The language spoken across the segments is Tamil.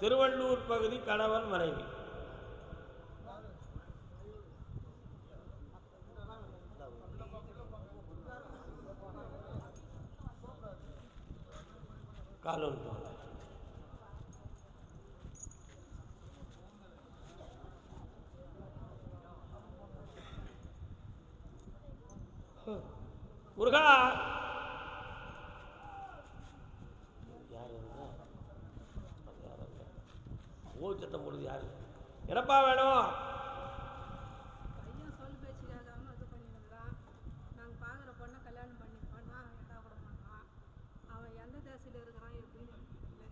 திருவள்ளூர் பகுதி கணவன் மனைவி. காலூர் முருகா, சத்தம் போடுது யாரு? என்னப்பா வேணும்? பையன் சொல் பேச்சு கேட்காம இது பண்ணிருக்கிறான். நாங்கள் பார்க்குற பொண்ணை கல்யாணம் பண்ணிப்போம், நான் எட்டா கூட மாட்டான். அவன் எந்த தேசத்தில் இருக்கிறான் எப்படின்னு எனக்கு தெரியல.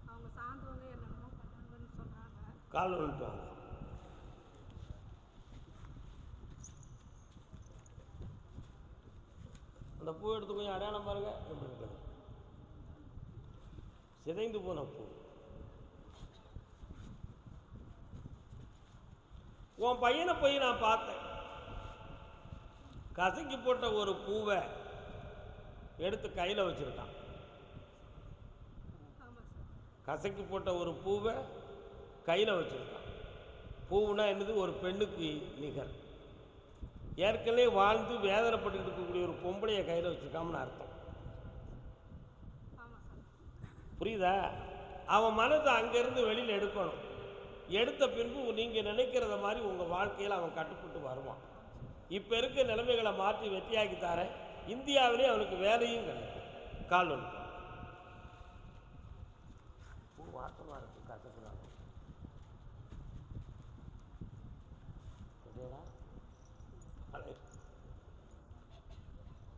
அவங்க சார்ந்தவங்க என்னென்னமோ பண்ணாங்கன்னு சொல்கிறாங்க. கால் வந்துட்டாங்க. அந்த பூ எடுத்து கொஞ்சம் அடையாளம் பாருங்க. எப்படி இருக்குது? சிதைந்து போன பூ. உன் பையனை போய் நான் பார்த்தேன். கசக்கி போட்ட ஒரு பூவை எடுத்து கையில் வச்சுருக்கான். கசக்கி போட்ட ஒரு பூவை கையில் வச்சுருக்கான். பூவுனா என்னது? ஒரு பெண்ணுக்கு நிகர். ஏற்கனவே வாழ்ந்து வேதனைப்பட்டு இருக்கக்கூடிய ஒரு பொம்பளையை கையில் வச்சுருக்காமன்னு அர்த்தம். புரியுதா? அவன் மனதை அங்கேருந்து வெளியில் எடுக்கணும். எடுத்த பின்பு நீங்கள் நினைக்கிறத மாதிரி உங்கள் வாழ்க்கையில் அவன் கட்டுப்பட்டு வருவான். இப்போ இருக்க நிலைமைகளை மாற்றி வெற்றியாக்கி தரேன். இந்தியாவிலே அவனுக்கு வேலையும் கிடைக்கும். கால் ஒன்று பூ வாசமாக இருக்கும். கசக்குதான்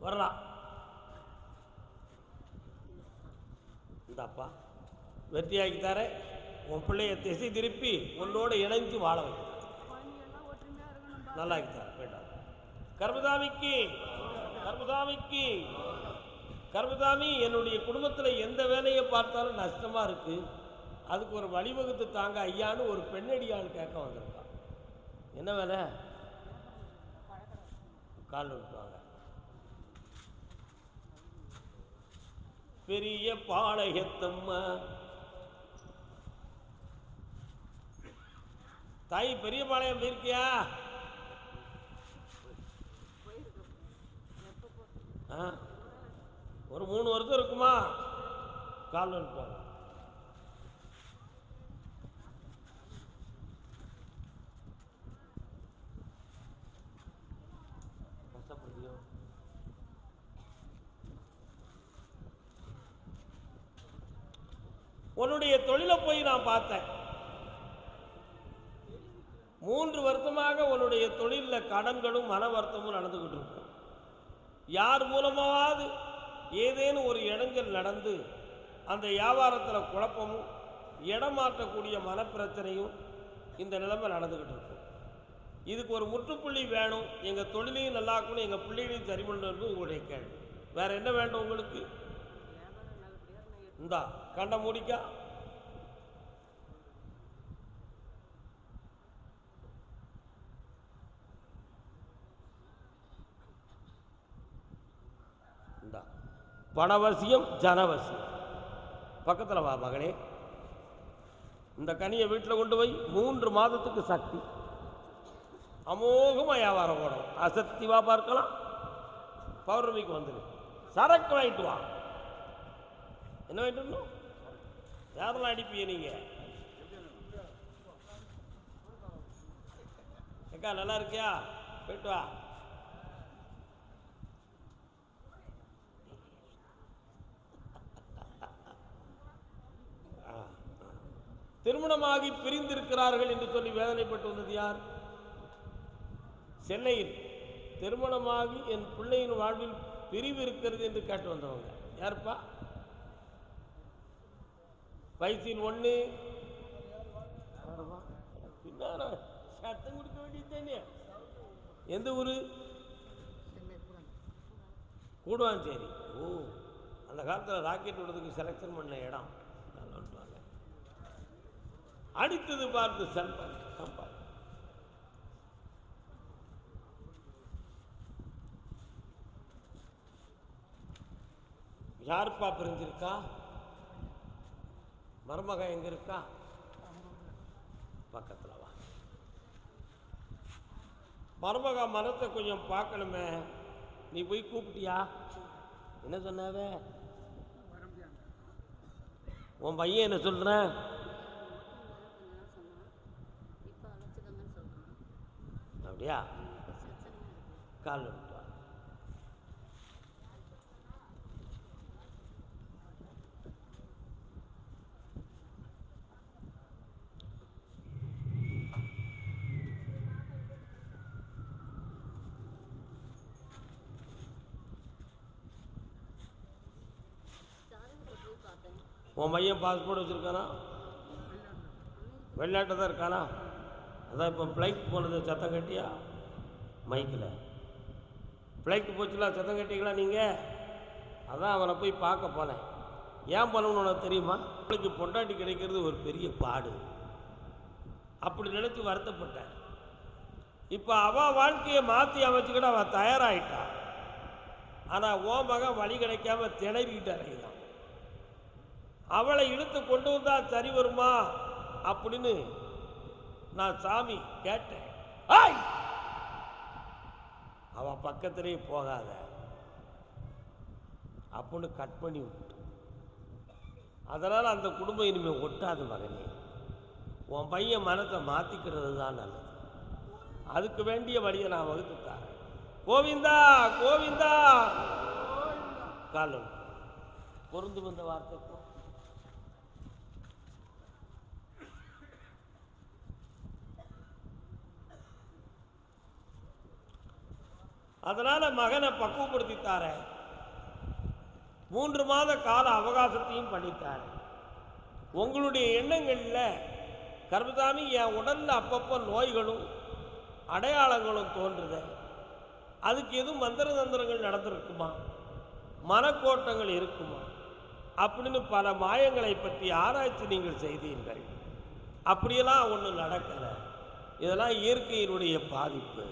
வரலாம். இந்தாப்பா வெற்றியாக்கி தரேன். உன் பிள்ளைய திசை திருப்பி உன்னோடு இணைஞ்சு வாழ வைக்கிறார். நல்லா இருக்கிறார். போயிட்டார். கர்மதாமிக்கு கர்மதாமிக்கு கர்மதாமி, என்னுடைய குடும்பத்தில் எந்த வேலையை பார்த்தாலும் நஷ்டமாக இருக்குது, அதுக்கு ஒரு வழிவகுத்து தாங்க ஐயான்னு ஒரு பெண்ணடியான்னு கேட்க வந்திருக்கான். என்ன வேலை? கால் விட்டுவாங்க. பெரிய பாளையத்தம்மா தாய், பெரிய பாளையம் போயிருக்கியா? ஒரு 3 வருஷம் இருக்குமா? கால் வந்துட்டாங்க. கஷ்டப்படுத்தியோ? உன்னுடைய தொழிலை போய் நான் பார்த்தேன். 3 வருஷமாக உன்னுடைய தொழிலில் கடன்களும் மன வருத்தமும் நடந்துக்கிட்டு இருக்கும். யார் மூலமாவது ஏதேனும் ஒரு இடங்கள் நடந்து அந்த வியாபாரத்தில் குழப்பமும் இடம் மாற்றக்கூடிய மனப்பிரச்சனையும் இந்த நிலைமை நடந்துக்கிட்டு இருக்கும். இதுக்கு ஒரு முற்றுப்புள்ளி வேணும். எங்கள் தொழிலையும் நல்லாக்கணும், எங்கள் பிள்ளைகளையும் சரி பண்ணுறது உங்களுடைய கேள்வி. வேறு என்ன வேண்டும் உங்களுக்கு? இந்தா கண்ட மூடிக்கா. இந்தா பணவசியம் ஜனவசியம். பக்கத்தில் வா மகனே. இந்த கனியை வீட்டில் கொண்டு போய் 3 மாதத்துக்கு சக்தி அமோகமாக வியாபாரம் போடணும். அசக்தி வா பார்க்கலாம். பௌர்ணமிக்கு வந்துடு. சரக்கு வாங்கிட்டு வா. என்ன வாங்கிட்டு வரணும்? யாரெல்லாம் அடிப்பீங்க நீங்கள்? அக்கா நல்லா இருக்கியா? போயிட்டு வா. திருமணமாகி பிரிந்திருக்கிறார்கள் என்று சொல்லி வேதனைப்பட்டு வந்தது யார்? சென்னையில் திருமணமாகி என் பிள்ளையின் வாழ்வில் பிரிவு இருக்கிறது என்று கேட்டு வந்தவங்க யாருப்பா? வயசில் 1 பின்னால சத்தம் கொடுக்க வேண்டியது தானே. எந்த ஊரு? கூடுவாஞ்சேரி. ஓ, அந்த காலத்தில் ராக்கெட் விடுறதுக்கு செலக்ஷன் பண்ண இடம். அடித்தது பார்த்து சம்பாதி. யாருப்பா பிரிஞ்சிருக்கா? மருமகன் எங்கே இருக்கா? பக்கத்தில் வா. மருமக மரத்தை கொஞ்சம் பார்க்கணுமே. நீ போய் கூப்பிட்டியா? என்ன சொன்னாவே? உன் பையன் என்ன சொல்கிறேன்? அப்படியா? கால் வந்துட்டு வா. உன் பையன் பாஸ்போர்ட் வச்சுருக்கானா? வெளிநாட்டில் தான் இருக்கானா? அதான் இப்போ ஃப்ளைட் போனது சத்தம் கட்டியா? மைக்கில் ஃப்ளைட்டு போச்சுல, சத்தம் கட்டிங்களா நீங்கள்? அதான் அவனை போய் பார்க்க போனேன். ஏன் பண்ணணும்னு உனக்கு தெரியுமா? அவளுக்கு பொண்டாட்டி கிடைக்கிறது ஒரு பெரிய பாடு. அப்படி நினச்சி வருத்தப்பட்டேன். இப்போ அவள் வாழ்க்கையை மாற்றி அமைச்சுக்கிட்ட அவள் தயாராகிட்டா. ஆனால் ஓ மகன் வழி கிடைக்காம திணறிக்கிட்டு அறையிதான். அவளை இழுத்து கொண்டு வந்தால் சரி வருமா அப்படின்னு நான் சாமி கேட்டேன். அவள் பக்கத்திலே போகாத அப்படின்னு கட் பண்ணி விட்டு, அதனால் அந்த குடும்பம் இனிமேல் ஒட்டாது மகனே. உன் பையன் மனத்தை மாற்றிக்கிறது தான் நல்லது. அதுக்கு வேண்டிய வழியை நான் வகுத்து தரேன். கோவிந்தா கோவிந்தா. காலம் பொருந்து வந்த வார்த்தைக்கும் அதனால் மகனை பக்குவப்படுத்தித்தார. 3 மாத கால அவகாசத்தையும் பண்ணித்தார். உங்களுடைய எண்ணங்களில் கர்மசாமி என் உடலில் அப்பப்போ நோய்களும் அடையாளங்களும் தோன்றுது, அதுக்கு எதுவும் மந்திர தந்திரங்கள் நடந்திருக்குமா, மனக்கோட்டங்கள் இருக்குமா அப்படின்னு பல மாயங்களை பற்றி ஆராய்ச்சி நீங்கள் செய்தீர்கள். அப்படியெல்லாம் ஒன்றும் நடக்கலை. இதெல்லாம் இயற்கையினுடைய பாதிப்பு.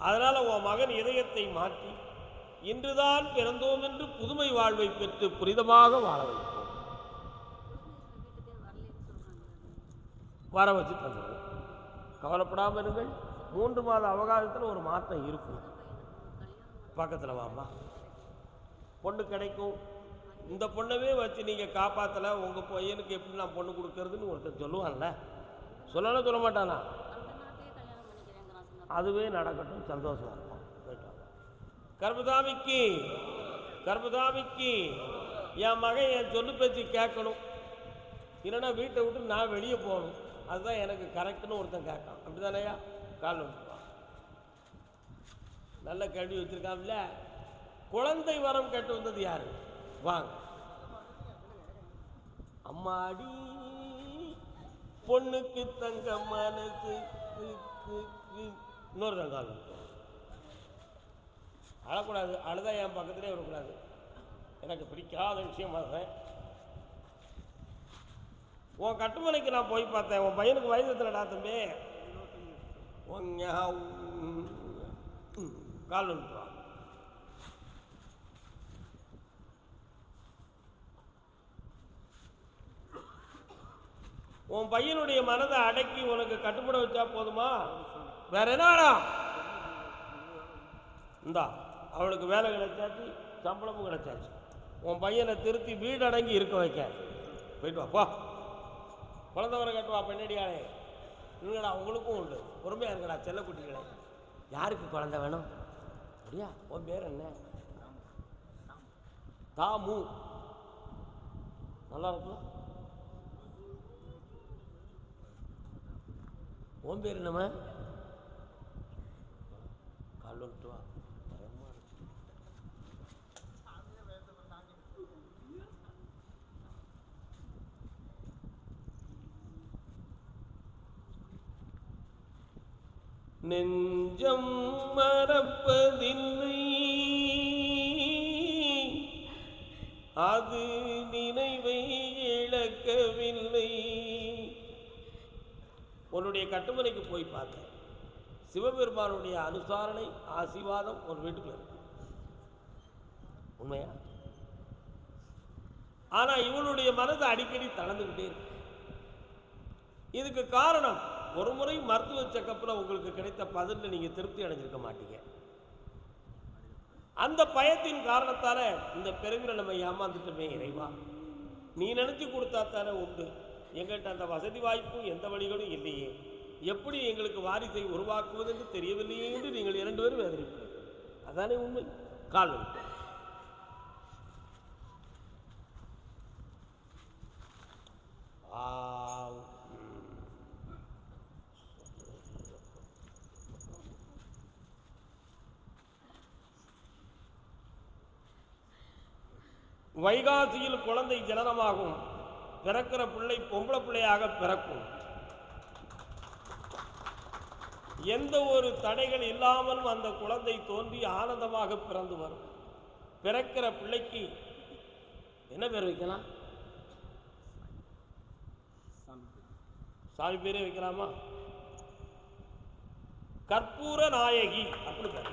அதனால் உன் மகன் இதயத்தை மாற்றி இன்றுதான் பிறந்தோம் என்று புதுமை வாழ்வை பெற்று புனிதமாக வாழ வைப்போம். வர வச்சு தந்துடுவோம். கவலைப்படாமல் இருங்கள். 3 மாத அவகாசத்தில் ஒரு மாற்றம் இருக்கும். பக்கத்தில் வாமா, பொண்ணு கிடைக்கும். இந்த பொண்ணவே வச்சு நீங்கள் காப்பாற்றலை, உங்கள் பையனுக்கு எப்படி நான் பொண்ணு கொடுக்கறதுன்னு ஒருத்தர் சொல்லுவான்ல. சொல்லலாம் சொல்ல மாட்டானா? அதுவே நடக்கட்டும், சந்தோஷமாக இருக்கும். போயிட்டு வாங்க. கர்மசாமிக்கு கர்மசாமிக்கு என் மகன் என் சொல்லு பேச்சு கேட்கணும், இல்லைன்னா வீட்டை விட்டு நான் வெளியே போகணும். அதுதான் எனக்கு கரெக்டுன்னு ஒருத்தன் கேட்கான். அப்படி தானேயா? கால் வந்துடுவான். நல்ல கேள்வி வச்சுருக்கான்ல. குழந்தை வரம் கேட்டு வந்தது யாரு? வாங்க. அம்மாடி பொண்ணுக்கு தங்க மனசு. இன்னொரு கால் அழக்கூடாது. அழுதா என் பக்கத்திலே வரக்கூடாது. எனக்கு பிடிக்காத விஷயம் அதுதான். உன் கட்டுமனைக்கு நான் போய் பார்த்தேன். உன் பையனுக்கு வயசு எத்தனைடா தம்பி? கால் வந்துடுவான். உன் பையனுடைய மனதை அடக்கி உனக்கு கட்டுப்பட வச்சா போதுமா? வேற என்னடா? இந்தா அவளுக்கு வேலை கிடைச்சாச்சு, சம்பளமும் கிடைச்சாச்சு. உன் பையனை திருத்தி வீடு அடங்கி இருக்க வைக்க. போயிட்டு வாப்பா. குழந்தை வர கட்டுவா பெண்ணடியாளே. இல்லைடா, உங்களுக்கும் உண்டு. பொறுமையாக இருக்கடா செல்லக்குட்டிகளே. யாருக்கு குழந்தை வேணும்? அப்படியா? உன் பேர் என்ன? தாமு. நல்லா இருக்கும். உன் பேர் என்னம்மா? கால் வந்துட்டு வா. நெஞ்சம் மறப்பதில்லை, அது நினைவை இழக்கவில்லை. உன்னுடைய கட்டுமனைக்கு போய் பார்த்தேன். சிவபெருமானுடைய அனுசாரணை ஆசீர்வாதம் ஒரு வீட்டுக்குள்ள இருக்கு. உண்மையா? ஆனால் இவளுடைய மனது அடிக்கடி தளர்ந்துக்கிட்டே இருக்கு. இதுக்கு காரணம், ஒரு முறை மருத்துவ செக்கப்பில் உங்களுக்கு கிடைத்த பதிலில் நீங்கள் திருப்தி அடைஞ்சிருக்க மாட்டீங்க. அந்த பயத்தின் காரணத்தால் இந்த பிறவியில் நம்ம ஏமாந்துட்டோமே இறைவா, நீ நினச்சி கொடுத்தா தானே உண்டு, எங்கள்கிட்ட அந்த வசதி வாய்ப்பும் எந்த வழிகளும் இல்லையே, எப்படி எங்களுக்கு வாரிசை உருவாக்குவது என்று தெரியவில்லையே என்று நீங்கள் 2 பேரும் வேதனைப்படுங்கள். அதானே உண்மை. கால் வைகாசியில் குழந்தை ஜனனமாகும். பிறக்கிற பிள்ளை பொம்பளை பிள்ளையாக பிறக்கும். எந்த ஒரு தடைகள் இல்லாமலும் அந்த குழந்தை தோன்றி ஆனந்தமாக பிறந்து வரும். பிறக்கிற பிள்ளைக்கு என்ன பேர் வைக்கலாம்? சாமி பேரே வைக்கலாமா? கற்பூர நாயகி அப்படி பேர்.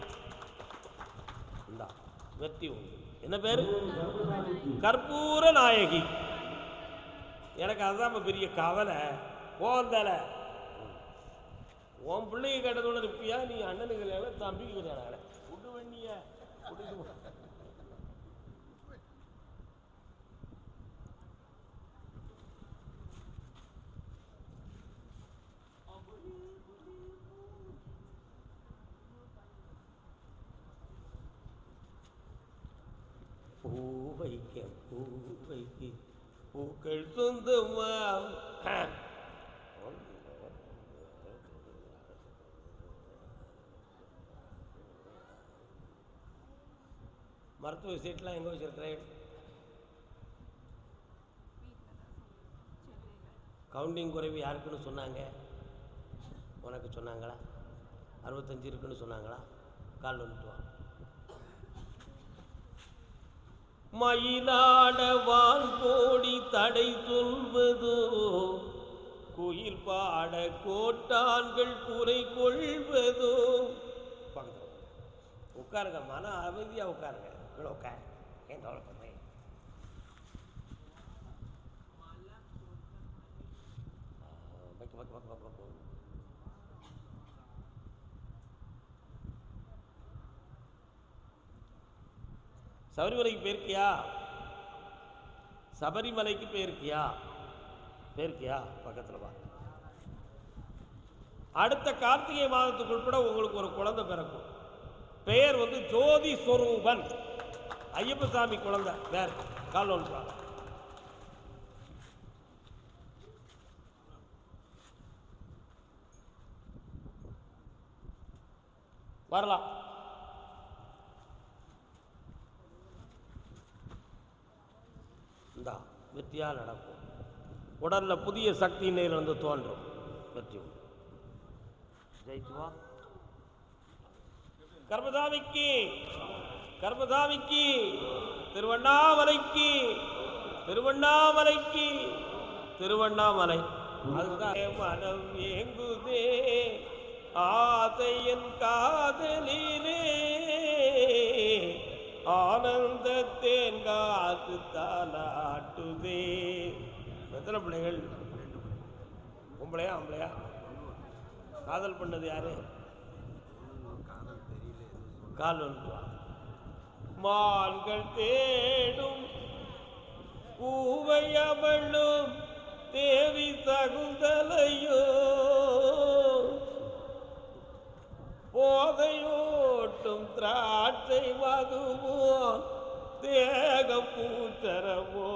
வெற்றி உண்டு. என்ன பேரு? கற்பூர நாயகி. எனக்கு அதுதான் பெரிய கவலை. போந்தல உன் பிள்ளைங்க கேட்டதோட இருப்பியா, நீ அண்ணனுக்கு கல்யாணம் தம்பிக்கு கல்யாணம் விட்டு வண்டிய பூவைக்க பூவைக்கு பூக்கள் சொந்தமா. மருத்துவ சீட்லாம் எங்கே வச்சிருக்கிறேன்? கவுண்டிங் குறைவு யாருக்குன்னு சொன்னாங்க? உனக்கு சொன்னாங்களா? 65 இருக்குன்னு சொன்னாங்களா? கால் வந்துட்டுவான். மயிலாட வான் கோடி தடை சொல்வதோ, குயில் பாட கோட்டான்கள் குறை கொள்வதோ. பக்கத்தில் உட்காருங்க, மன அமைதியாக உட்காருங்க. உட்காரு, ஏன் கவலைப்படுறேன்? சபரிமலைக்கு போயிருக்கியா? சபரிமலைக்கு போயிருக்கியா? போயிருக்கியா? பக்கத்தில் வா. அடுத்த கார்த்திகை மாதத்துக்கு உட்பட உங்களுக்கு ஒரு குழந்தை பிறக்கும். பெயர் ஜோதி ஸ்வரூபன். ஐயப்ப சாமி குழந்தை. வேற கால் ஒன்றா வரலாம். இந்தா வெற்றியாக நடக்கும். உடலில் புதிய சக்தி நிலையிலிருந்து தோன்றும். வெற்றி உண்டு. ஜெயிச்சுவா. கர்மசாமிக்கு, கர்மசாமிக்கு, திருவண்ணாமலைக்கு, திருவண்ணாமலைக்கு, திருவண்ணாமலை. அதுதான் மனம் ஏங்குதே ஆசையன் காதலிலே, ஆனந்த தேங்காத்து தாலாட்டுதே. எத்தனை பிள்ளைகள்? பொம்பளையா ஆம்பளையா? காதல் பண்ணது யாரு? கால் ஒன்று. மான்கள் தேடும் பூவை அவளும் தேவி தகுந்தலையோ, போதையோட்டும் திராட்சை மதுவோ தேகம் பூச்சரவோ,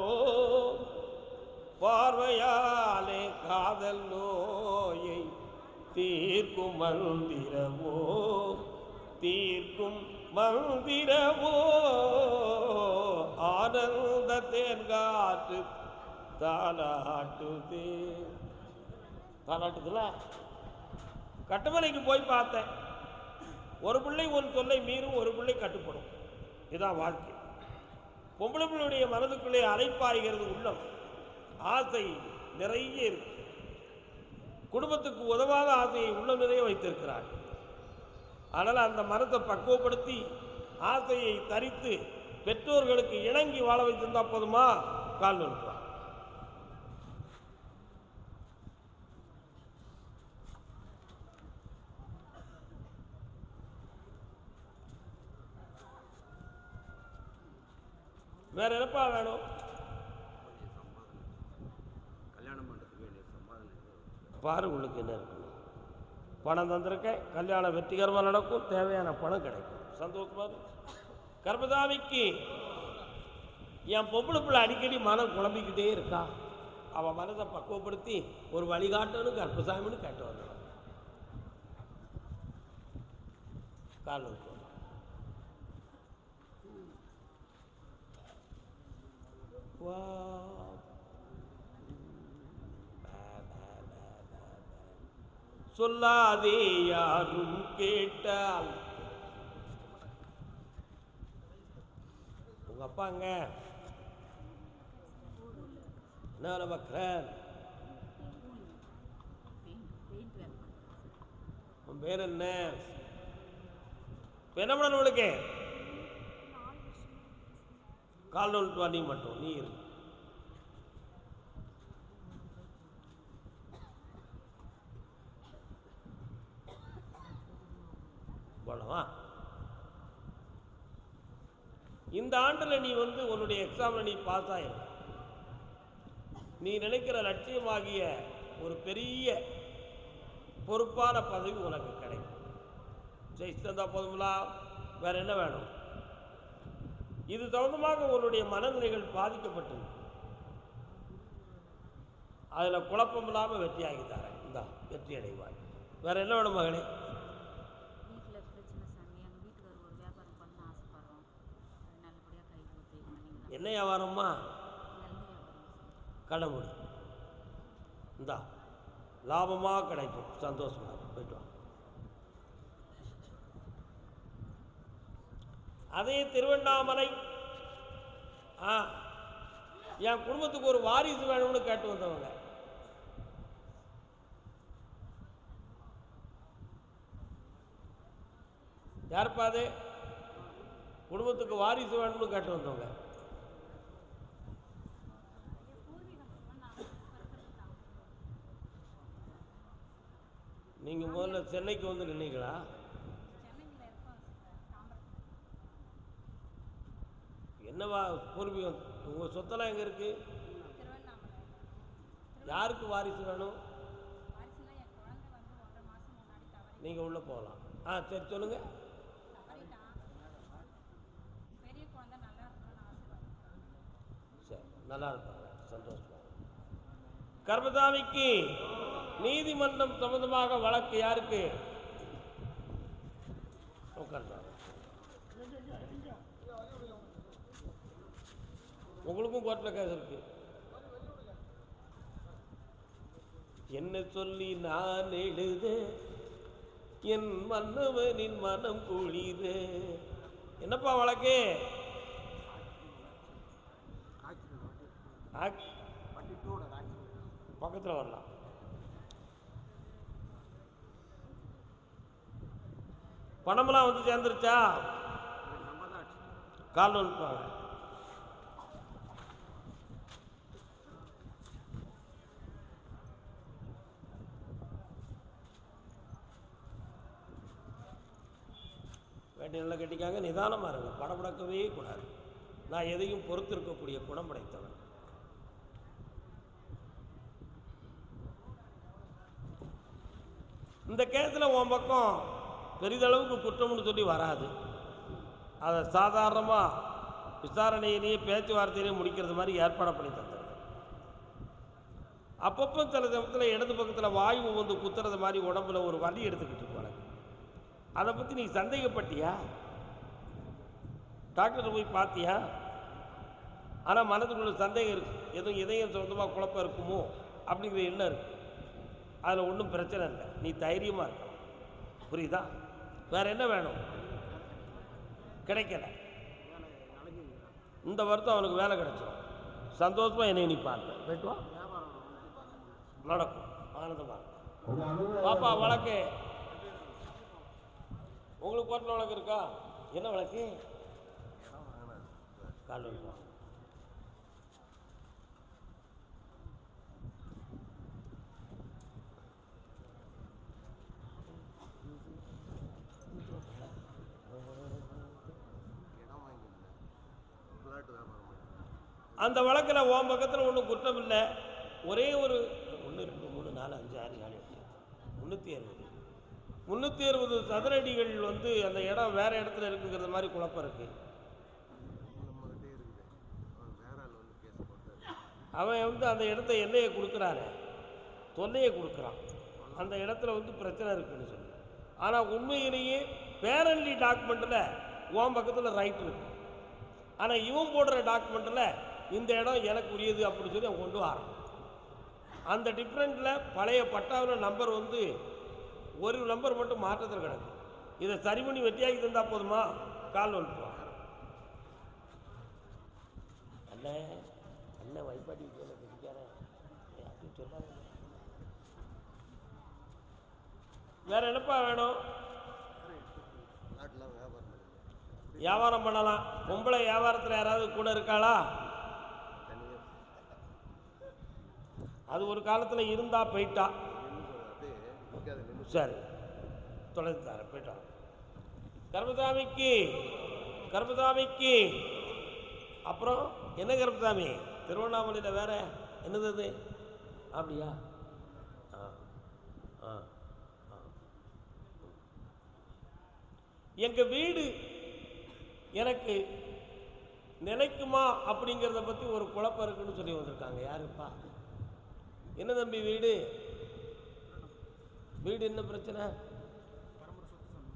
பார்வையாலே காதல் நோயை தீர்க்கும் மந்திரமோ, தீர்க்கும் மந்திரமோ, ஆனந்த தேன்காற்று தாலாட்டுதே. தாலாட்டுதுல. கட்டுமலைக்கு போய் பார்த்தேன். ஒரு பிள்ளை ஒரு சொல்லை மீறும், ஒரு பிள்ளை கட்டுப்படும். இதுதான் வாழ்க்கை. பொம்பளை பிள்ளையுடைய மனதுக்குள்ளே அலைப்பாய்கிறது உள்ளம். ஆசை நிறைய இருக்கு. குடும்பத்துக்கு உதவாத ஆசையை உள்ளம் நிறைய வைத்திருக்கிறார். அதனால் அந்த மனத்தை பக்குவப்படுத்தி ஆசையை தரித்து பெற்றோர்களுக்கு இணங்கி வாழ வைத்திருந்தா போதுமா? கால் வந்துட்டு வா. வேற என்னப்பா வேணும்? கல்யாணம் பண்ணுறதுக்கு வேண்டிய சம்பாதனை பாரு உங்களுக்கு என்ன இருக்கு. பணம் தந்திருக்கேன், கல்யாணம் வெற்றிகரமாக நடக்கும், தேவையான பணம் கிடைக்கும். சந்தோஷமா இருக்கு. கர்மதாமிக்கு என் பொம்பளை பிள்ளை அடிக்கடி மனம் குழம்பிக்கிட்டே இருக்கா. அவன் மனதை பக்குவப்படுத்தி ஒரு வழிகாட்டணும் கர்ப்பசாமின்னு கேட்டு வந்தான். கால் வைக்கும். சொல்லாதே யாரும் கேட்டால். உங்க அப்பாங்க என்ன வேலை பார்க்குறேன்? உன் பேர் என்ன? இப்போ என்ன பண்ணணும் உங்களுக்கு? கால் நோட்டு வா. நீ மட்டும் நீ இரு. போடவா? இந்த ஆண்டில் நீ உன்னுடைய எக்ஸாமில் நீ பாஸ் ஆயிரு. நீ நினைக்கிற லட்சியமாகிய ஒரு பெரிய பொறுப்பான பதவி உனக்கு கிடைக்கும். ஜெயிச்சு தந்தா போதுங்களா? வேற என்ன வேணும்? இது சம்பந்தமாக உன்னுடைய மனநிலைகள் பாதிக்கப்பட்டு அதில் குழப்பம் இல்லாமல் வெற்றியாகி தரேன். இந்த வெற்றி அடைவாய். வேற என்ன வேணும் மகனே? வீட்டில் பிரச்சனை சாமி. எங்கள் வீட்டுக்காரர் ஒரு வியாபாரம் பண்ண ஆசைப்படுறோம். அது நல்லபடியாக கை கொடுத்து என்ன வியாபாரம்மா? இளநீர் வியாபாரம். கடை முடி. இந்தா லாபமாக கிடைக்கும். சந்தோஷமா போயிட்டு வா. அதே திருவண்ணாமலை என் குடும்பத்துக்கு ஒரு வாரிசு வேணும்னு கேட்டு வந்தவங்க. யாருப்பா அது? குடும்பத்துக்கு வாரிசு வேணும்னு கேட்டு வந்தவங்க. நீங்கள் முதல்ல சென்னைக்கு வந்து நின்னீங்களா? என்னவா பூர்வீகம்? உங்கள் சொத்தெல்லாம் எங்கே இருக்கு? யாருக்கு வாரிசு வேணும்? நீங்கள் உள்ளே போகலாம். சரி சொல்லுங்கள். சரி, நல்லா இருப்பாங்க. சந்தோஷமா. கர்மதாமிக்கு நீதிமன்றம் சம்பந்தமாக வழக்கு யாருக்கு? உட்கார்ந்தாங்க. உங்களுக்கும் கோர்ட்டில் கேஸ் இருக்கு. என்ன சொல்லி நான் எழுத என் மன்னவனின் மனம் குளிர. என்னப்பா வழக்கு? பக்கத்தில் வரலாம். பணமெல்லாம் வந்து சேர்ந்துருச்சா? கால் வந்துப்பாங்க. வேட்டி நல்லா கட்டிக்காங்க. நிதானமாக இருங்க. படபடக்கவே கூடாது. நான் எதையும் பொறுத்திருக்கக்கூடிய குணம் படைத்தவன். இந்த கேஸில் உன் பக்கம் பெரிதளவுக்கு குற்றம்னு சொல்லி வராது. அதை சாதாரணமாக விசாரணையிலேயே பேச்சுவார்த்தையிலேயே முடிக்கிறது மாதிரி ஏற்பாடு பண்ணி தந்துடுது. அப்பப்போ சில சமயத்தில் இடது பக்கத்தில் வாயு குத்துறது மாதிரி உடம்புல ஒரு வலி எடுத்துக்கிட்டு இருக்கு. அதை பற்றி நீ சந்தேகப்பட்டியா? டாக்டரை போய் பார்த்தியா? ஆனால் மனதுக்குள்ள சந்தேகம் இருக்குது. எதுவும் இதயம் சொந்தமாக குழப்பம் இருக்குமோ அப்படிங்கிற எண்ணம் இருக்குது. அதில் ஒன்றும் பிரச்சனை இல்லை. நீ தைரியமாக இருக்க. புரியுதா? வேறு என்ன வேணும்? கிடைக்கல. இந்த வருஷம் அவனுக்கு வேலை கிடைச்சிடும். சந்தோஷமாக என்னை நீ பார்க்க போய்ட்டுவா. நடக்கும். ஆனந்தமாக பாப்பா. வழக்கு உங்களுக்கு கோர்ட்டில் வழக்கு இருக்கா? என்ன வழக்கு? கால் அந்த வழக்கில் உன் பக்கத்தில் ஒன்றும் குற்றம் இல்லை, ஒரே ஒரு 1 2 3 4 5 6 7 8 360 சதுரடிகள் வந்து அந்த இடம் வேறு இடத்துல இருக்குங்கிறது மாதிரி குழப்பம் இருக்குது. நம்மகிட்டே இருக்குது. அவன் வேற ஆள் வந்து கேஸ் போட்டாரு. அவன் வந்து அந்த இடத்த எல்லையை கொடுக்குறானே, தொல்லையை கொடுக்குறான், அந்த இடத்துல வந்து பிரச்சனை இருக்குன்னு சொல்லி. ஆனால் உண்மையிலேயே பேரன்லி டாக்குமெண்ட்டில் உன் பக்கத்தில் ரைட் இருக்கு, ஆனால் இவன் போடுற டாக்குமெண்ட்டில் இந்த இடம் எனக்கு உரியது அப்படின்னு சொல்லி அவன் கொண்டு வரான். அந்த டிஃப்ரெண்ட்டில் பழைய பட்டாவில் நம்பர் வந்து ஒரு நம்பர் மட்டும் மாற்றத்தில் கிடக்கு. இதை சரி பண்ணி வெட்டியாக்கி தந்தால் போதுமா? கால் வந்துட்டுவான். அண்ணன் அண்ணன் வைப்பாட்டி பிடிக்காரன் அப்படின்னு சொன்னாங்க. வேற என்னப்பா வேணும்? நாட்டில் வியாபாரம் பண்ணுது. வியாபாரம் பண்ணலாம். பொம்பளை வியாபாரத்தில் யாராவது கூட இருக்காளா? தனியாக அது ஒரு காலத்தில் இருந்தா போயிட்டா. அப்படியே நிற்காது நின்று. சரி, தொடர்ந்து தரேன், போயிட்டான். கர்மசாமிக்கு கர்மசாமிக்கு அப்புறம் என்ன கர்மசாமி? திருவண்ணாமலையில் வேற என்னது அது? அப்படியா? ஆ ஆ ஆ. எங்கள் வீடு எனக்கு நிலைக்குமா அப்படிங்கிறத பற்றி ஒரு குழப்பம் இருக்குன்னு சொல்லி வந்திருக்காங்க. யாருப்பா? என்ன தம்பி வீடு? வீடு என்ன பிரச்சனை? பரம்பரை சொத்து சாமி.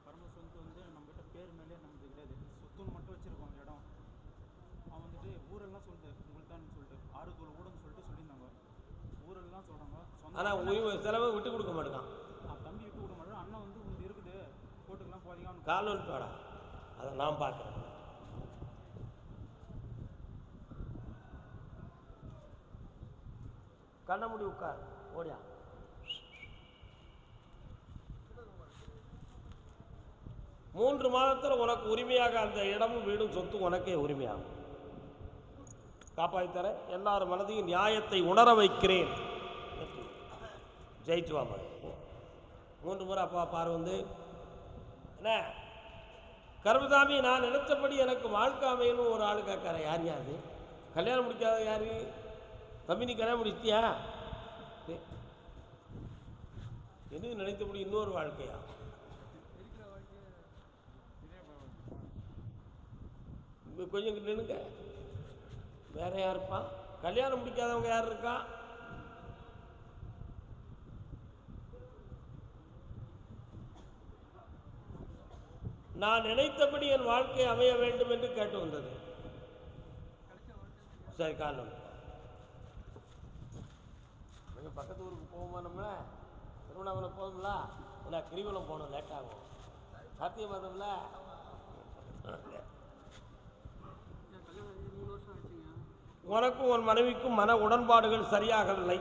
பரம்பரை சொத்து வந்து நம்மகிட்ட பேர் மேலே நமக்கு கிடையாது, சொத்துன்னு மட்டும் வச்சுருக்கோம் இடம். அவன் வந்துட்டு ஊரெல்லாம் சொல்லுது உங்களுக்கு தான் சொல்லிட்டு 6 தோல் கூடன்னு சொல்லிட்டு சொல்லியிருந்தாங்க. ஊரெல்லாம் சொல்கிறாங்க. ஆனால் உரிமை செலவை விட்டு கொடுக்க மாட்டேங்கான். தம்பி விட்டு விட மாட்டேன். அண்ணன் வந்து உங்களுக்கு இருக்குது போட்டுக்கலாம் போதீங்க. கால் வந்துட்டு வாடா, அதை நான் பார்க்குறேன். கண்ண முடி உட்கார், ஓடியா. மூன்று மாதத்தில் உனக்கு உரிமையாக அந்த இடமும் வீடும் சொத்து உனக்கே உரிமையாகும். காப்பாற்றி தரேன். எல்லாரும் மனதையும் நியாயத்தை உணர வைக்கிறேன். ஜெயிச்சு வா மகன். 3 முறை அப்பா பாரு வந்து என்ன கர்மசாமி, நான் நினைச்சபடி எனக்கு வாழ்க்கை அமையணும் ஒரு ஆள் கேட்கார. யார் யாரு? கல்யாணம் முடிக்காத யாரு? தம்பி நீ கல்யாணம் முடிச்சிட்டியா? என்ன நினைத்தபடி இன்னொரு வாழ்க்கையா? கொஞ்சம் நின்னுங்க. வேற யாருப்பா? கல்யாணம் முடிக்காதவங்க யார் இருக்கா? நான் நினைத்தபடி என் வாழ்க்கை அமைய வேண்டும் என்று கேட்டு வந்தது. சரி, காலம் பக்கத்து ஊருக்கு போகுமா? நம்ம திருவண்ணாமலை போதும்ல, ஏன்னா கிரிவலம் போகணும், லேட் ஆகும். கார்த்திகை மாதம்ல உனக்கும் உன் மனைவிக்கும் மன உடன்பாடுகள் சரியாகவில்லை.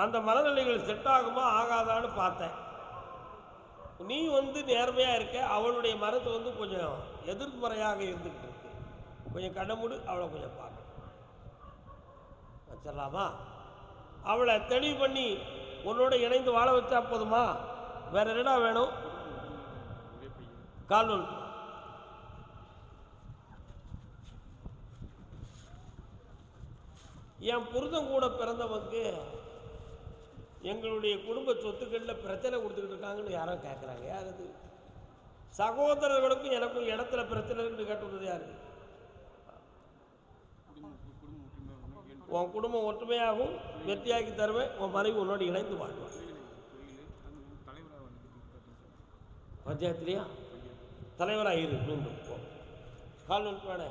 அந்த மனநிலைகள் செட் ஆகுமா ஆகாதான்னு பார்த்தேன். நீ வந்து நேர்மையாக இருக்க, அவளுடைய மனது வந்து கொஞ்சம் எதிர்மறையாக இருந்துக்கிட்டு இருக்கு. கொஞ்சம் கண்ணமுடு, அவளை கொஞ்சம் பார்க்க வச்சிடலாமா? அவளை தெளிவு பண்ணி உன்னோட இணைந்து வாழ வச்சா போதுமா? வேற என்னடா வேணும்? கால் ஒன்று. என் புருஷன் கூட பிறந்தவங்க எங்களுடைய குடும்ப சொத்துக்களில் பிரச்சனை கொடுத்துக்கிட்டு இருக்காங்கன்னு யாரோ கேட்குறாங்க. யார் அது? சகோதரர்களுக்கும் எனக்கும் இடத்துல பிரச்சனை இருக்குன்னு கேட்டுள்ளது யாரு? உன் குடும்பம் ஒற்றுமையாகவும் வெற்றியாக்கி தருவேன். உன் மனைவி உன்னோடு இணைந்து வாழ்வான். பஞ்சாயத்துலையா தலைவராக இரு. மீண்டும் போ. கால் நோட்டு.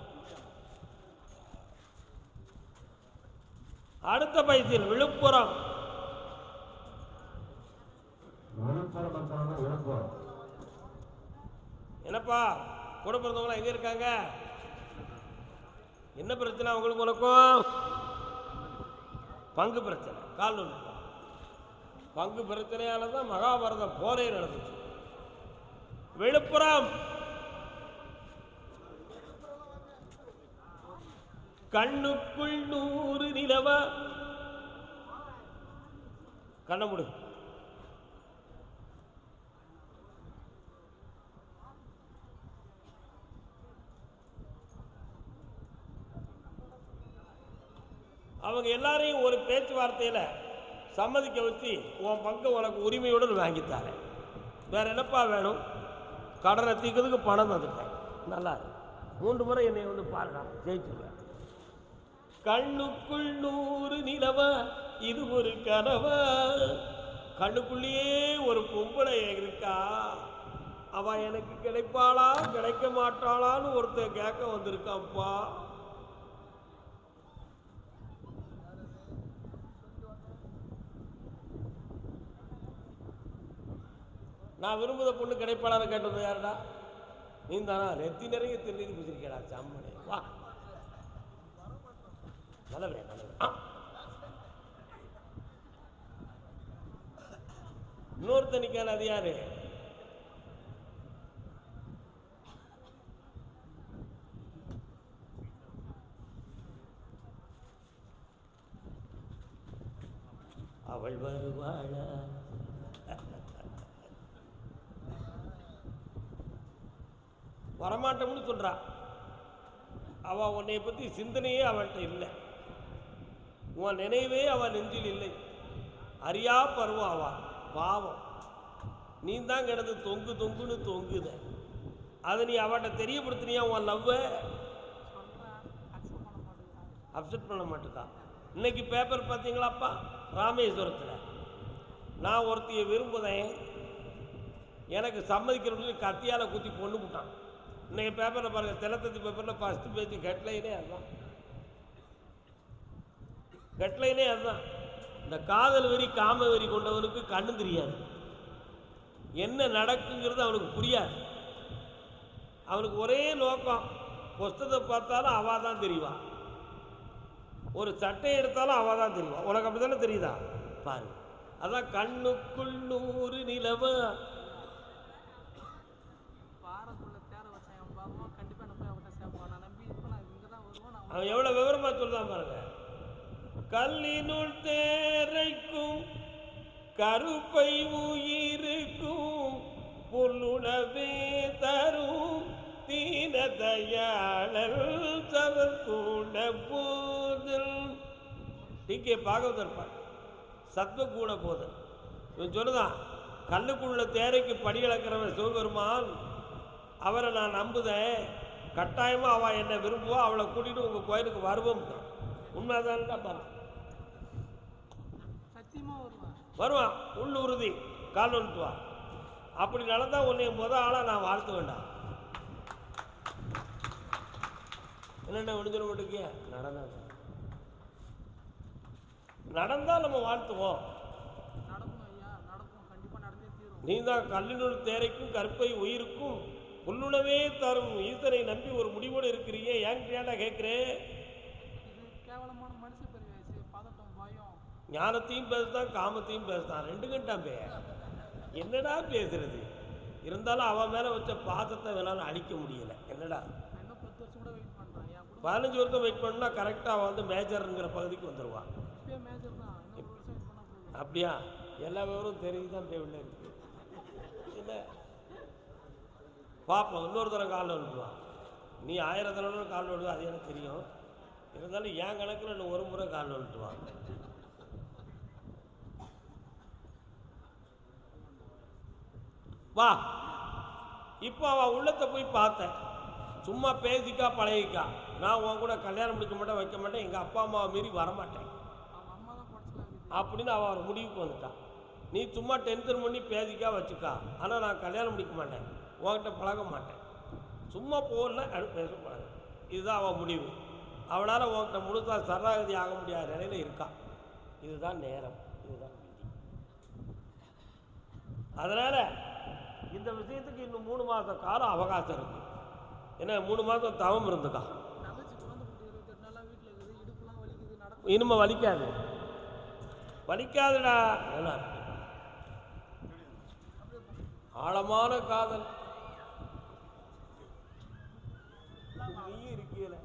அடுத்த பைசில் விழுப்புரம். என்னப்பா கூட பிறந்தவங்களாம் எங்க இருக்காங்க? என்ன பிரச்சனை உங்களுக்கு? உனக்கும் பங்கு பிரச்சனை. கால் ஒன்று. பங்கு பிரச்சனையால தான் மகாபாரத போரே நடந்துச்சு. விழுப்புரம். கண்ணுக்குள் 100 நிலவ. கண்ண முடு. அவங்க எல்லாரையும் ஒரு பேச்சுவார்த்தையில் சம்மதிக்க வச்சு உன் பங்கு உனக்கு உரிமையுடன் வாங்கித்தாரேன். வேற என்னப்பா வேணும்? கடனை தீக்கிறதுக்கு பணம் வந்துட்டேன். நல்லா இருக்கு. 3 முறை என்னை வந்து பாருடா, ஜெயிச்சுருவேன். கண்ணுக்குள் 100 நிலவா இது ஒரு கனவா, கண்ணுக்குள்ளேயே ஒரு பொம்பளை இருக்கா, அவ எனக்கு கிடைப்பாளா கிடைக்க மாட்டாளான்னு ஒருத்தர் கேட்க வந்திருக்கான்ப்பா. நான் விரும்புத பொண்ணு கிடைப்பாளான்னு கேட்டது யாருடா? நீ தானா? நெத்தி நிறைய திருநீர் பூசிருக்கேடா சம்மனே. வா நல்லவே நல்லவே. இன்னொருத்தனிக்கான அது யாரு? அவள் வருவாளா? வரமாட்டோம்னு சொல்றா. அவ உன்னை பத்தி சிந்தனையே அவள்கிட்ட இல்லை, உன் நினைவே அவள் நெஞ்சில் இல்லை. அறியா பருவம் அவா பாவம். நீ தான் கிடந்து தொங்கு தொங்குன்னு தொங்குத. அதை நீ அவட்ட தெரியப்படுத்தினியா? உன் லவ்வை அப்செட் பண்ண மாட்டேக்கா. இன்னைக்கு பேப்பர் பார்த்தீங்களாப்பா? ராமேஸ்வரத்தில் நான் ஒருத்தையை விரும்புதேன், எனக்கு சம்மதிக்கிறவங்களுக்கு கத்தியால் குத்தி கொண்டு விட்டான். இன்னைக்கு பேப்பரில் பாருங்கள், தினத்தந்தி பேப்பரில் ஃபஸ்ட்டு பேஜ் ஹெட்லைனே அதுதான். ஹெட்லைனே அதுதான். இந்த காதல் வெறி காம வெறி கொண்டவனுக்கு கண்ணு தெரியாது, என்ன நடக்குங்கிறது அவனுக்கு புரியாது. அவனுக்கு ஒரே நோக்கம், புஸ்தத்தை பார்த்தாலும் அவள் தான் தெரிவான், ஒரு சட்டை எடுத்தாலும் அவள் தான் தெரிவான். உனக்கு அப்படி தானே தெரியுதா? பாரு, அதான் கண்ணுக்குள் 100 நிலவா. அவன் எவ்வளோ விவரமாக சொல்லுதான் பாருங்க. கல்லினுள் தேரைக்கும் கருப்பை உயிருக்கும் புல்லுணவே தரும் தீன தயாளல் சவக்கூட போதல். டிகே பாகவதர் பாட்டு சத்வக்கூட போதல். இவன் சொல்லுதான், கல்லுக்குள்ள தேரைக்கு படி இழக்கிறவன் சிவபெருமான், அவரை நான் நம்புதேன், கட்டாயமாக அவள் என்னை விரும்புவா, அவளை கூட்டிகிட்டு உங்கள் கோயிலுக்கு வருவோம். உண்மைதான் பாரு, வருவான், உள்ள உறுதி, கால் வந்துட்டுவா. அப்படி நடந்தால் உன்னை ஆளாக நான் வாழ்த்த வேண்டாம். என்னென்ன விடுதலை மட்டுக்கே நடந்தால் நம்ம வாழ்த்துவோம். நீ தான் கல்லினுள் தேரைக்கும் கற்பை உயிருக்கும் புல்லுணவே தரும் ஈசனை நம்பி ஒரு முடிவோடு இருக்கிறீங்க. ஏன்டா கேட்குறேன்? ஞானத்தையும் பேசுதான், காமத்தையும் பேசுதான், 2 கண்டாம் பே. என்னடா பேசுறது? இருந்தாலும் அவன் மேலே வச்ச பாசத்தை வேணாலும் அழிக்க முடியலை. என்னடா 15 வருஷம் வெயிட் பண்ணா கரெக்டாக அவன் வந்து மேஜருங்கிற பகுதிக்கு வந்துடுவான். அப்படியா? எல்லா விவரம் தெரிஞ்சுதான் தேவையில்லை இருக்கு. இல்லை பார்ப்போம், இன்னொரு தடவை காலில் விழுவான். நீ 1000 தடவை காலில் விழுவா, அது எனக்கு தெரியும். இருந்தாலும் என் கணக்கில் இன்னும் ஒரு முறை காலில் விழுட்டுவான். வா, இப்போ அவன் உள்ளத்தை போய் பார்த்தேன். சும்மா பேசிக்கா பழகிக்கா, நான் உன் கூட கல்யாணம் முடிக்க மாட்டேன், வைக்க மாட்டேன், எங்கள் அப்பா அம்மாவை மீறி வரமாட்டேன் அப்படின்னு அவன் ஒரு முடிவுக்கு வந்துட்டான். நீ சும்மா டென்ஷன் பண்ணி பேசிக்கா வச்சுக்கா, ஆனால் நான் கல்யாணம் முடிக்க மாட்டேன், உன்கிட்ட பழக மாட்டேன், சும்மா போகல அது பேச பழக. இதுதான் அவன் முடிவு. அவனால் உன்கிட்ட முழுசாக சரணாகதி ஆக முடியாத நிலையில் இருக்கான். இதுதான் நேரம், இதுதான் விதி. அதனால் இந்த விஷயத்துக்கு இன்னும் 3 மாத காலம் அவகாசம் இருக்குது. ஏன்னா 3 மாதம் தவம் இருந்துக்கா, இனிமே வலிக்காது, வலிக்காதுடா. ஆழமான காதல் நீயும் இருக்கீல.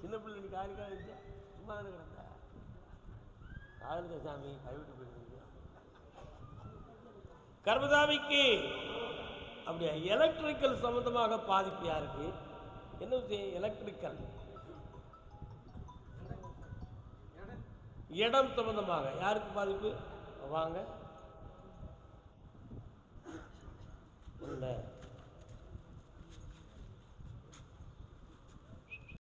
சின்ன பிள்ளை நீ காலிக்காக இருந்துச்சா சும்மா தானே கிடந்த காதலுக்கு சாமி கைவிட்டு போயிருக்கு. கர்மசாமிக்கு அப்படியா? எலக்ட்ரிக்கல் சம்பந்தமாக பாதிப்பு யாருக்கு? என்ன விஷயம்? எலக்ட்ரிக்கல் இடம் சம்பந்தமாக யாருக்கு பாதிப்பு? வாங்க.